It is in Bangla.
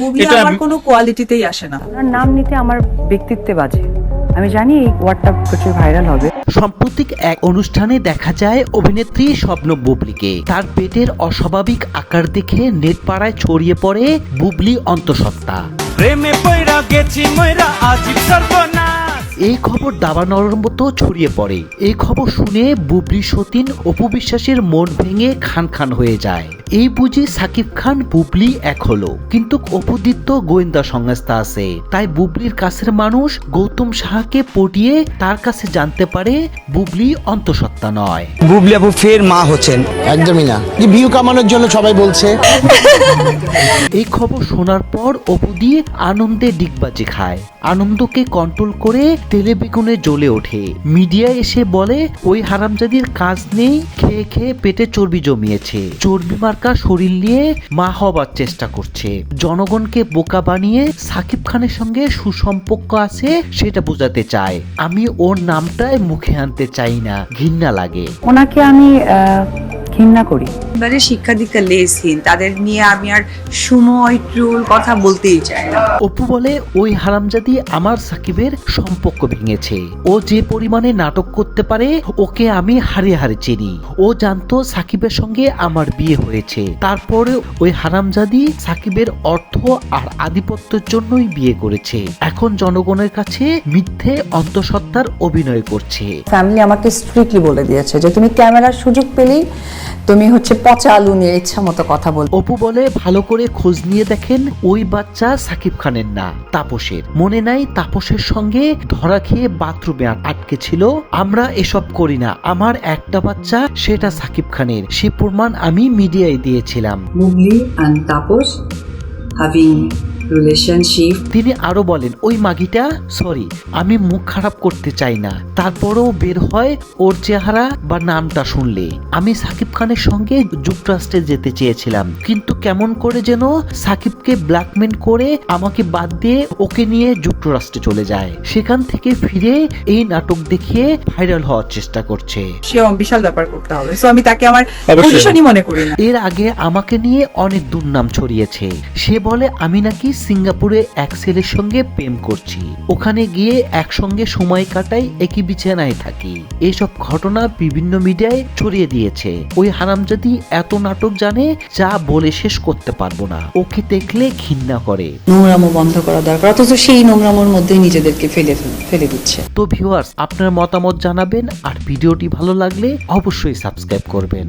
বুবলি আমার কোনো কোয়ালিটিতেই আসে না। ওনার নাম নিতে আমার ব্যক্তিত্বে বাজে। আমি জানি এই ওয়ার্ডটা প্রচুর ভাইরাল হবে। সাম্প্রতিক এক অনুষ্ঠানে দেখা যায় অভিনেত্রী স্বপ্ন বুবলিকে। তার পেটের অস্বাভাবিক আকার দেখে নেট পাড়ায় ছড়িয়ে পড়ে বুবলি অন্তঃসত্ত্বা। প্রেমে পয়রা গেছি ময়রা আজিব সর্বনাশ। এই খবর দাবানলের মতো ছড়িয়ে পড়ে। এই খবর শুনে বুবলি সতীন অপু বিশ্বাসের মন ভেঙে খান খান হয়ে যায়। এই বুঝি সাকিব খান বুবলি এক হলো, কিন্তু অপুদিত্য গোয়েন্দা সংস্থা আছে। তাই বুবলির কাছের মানুষ গৌতম সাহাকে পটিয়ে তার কাছে জানতে পারে বুবলি অন্তঃসত্ত্বা নয়। বুবলি আপু ফের মা হচ্ছেন। একদমই না, যে ভিউ কামানোর জন্য সবাই বলছে। এই খবর শোনার পর অপু দিয়ে আনন্দে ডিগবাজি খায়। আনন্দকে কন্ট্রোল করে তেলে বেগুনে জ্বলে ওঠে। মিডিয়ায় এসে বলে ওই হারামজাদির কাজ নেই, খেয়ে খেয়ে পেটে চর্বি জমিয়েছে, চর্বি মার্কা শরীর নিয়ে মা হবার চেষ্টা করছে, জনগণকে বোকা বানিয়ে সাকিব খানের সঙ্গে সুসম্পর্ক আছে সেটা বোঝাতে চায়। আমি ওর নামটাই মুখে আনতে চাই না, ঘৃণা লাগে। ওনাকে আমি ঘৃণা করি। এবারে শিক্ষা দীক্ষা লেসহীন, তাদের নিয়ে আমি আর সময় ট্রোল কথা বলতেই চাই না। অপু বলে ওই হারামজাদি আমার সাকিবের সম্পর্ক ভেঙেছে। ও যে পরিমাণে নাটক করতে পারে ওকে আমি হাড়ে হাড়ে চিনি। ও জানতো সাকিবের সঙ্গে আমার বিয়ে হয়েছে, তারপরে ওই হারামজাদি সাকিবের অর্থ আর আধিপত্যের জন্যই বিয়ে করেছে। এখন জনগণের কাছে মিথ্যে অন্তঃসত্ত্বার অভিনয় করছে। ফ্যামিলি আমাকে স্ট্রিক্টলি বলে দিয়েছে যে তুমি ক্যামেরার সুযোগ পেলেই তুমি পচা আলু নিয়ে ইচ্ছা মতো কথা বল। অপু বলে ভালো করে খোঁজ নিয়ে দেখেন ওই বাচ্চা সাকিব খানের না, তাপসের। মনে নাই তাপসের সঙ্গে ধরা খেয়ে বাথরুমে আটকে ছিল? আমরা এসব করি না, আমার একটা বাচ্চা, সেটা সাকিব খানের। সে প্রমাণ আমি মিডিয়ায় দিয়েছিলাম। Mowgli and Taposh having relationship. তিনি আরো বলেন ওই মাগিটা, সরি আমি মুখ খারাপ করতে চাই না, তারপরেও বের হয় ওর চেহারা বা নামটা শুনলে। আমি সাকিব খানের সঙ্গে যুক্তরাষ্ট্রে যেতে চেয়েছিলাম, কিন্তু কেমন করে যেন সাকিবকে ব্ল্যাকমেল করে আমাকে বাদ দিয়ে ওকে নিয়ে যুক্তরাষ্ট্রে চলে যায়। সেখান থেকে ফিরে এই নাটক দেখিয়ে ভাইরাল হওয়ার চেষ্টা করছে। সে বিশাল ব্যাপার করতে হবে, সো আমি তাকে আমার পজিশনই মনে করি না। এর আগে আমাকে নিয়ে অনেক দুর্নাম ছড়িয়েছে। সে বলে আমি নাকি সিঙ্গাপুরে এক ছেলের সঙ্গে প্রেম করছি, ওখানে গিয়ে একসঙ্গে সময় কাটাই, একই বিছানায় থাকি। এসব ঘটনা বিভিন্ন মিডিয়ায় ছড়িয়ে দিয়েছে। ওই হারামজাদি এত নাটক জানে যা বলে শেষ করতে পারবো না। ওকে দেখলে ঘৃণা করে। নোংরামো বন্ধ করা দরকার, অথচ সেই নোংরামোর মধ্যেই নিজেদেরকে ফেলে দিচ্ছে। তো ভিউয়ার্স, আপনার মতামত জানাবেন, আর ভিডিওটি ভালো লাগলে অবশ্যই সাবস্ক্রাইব করবেন।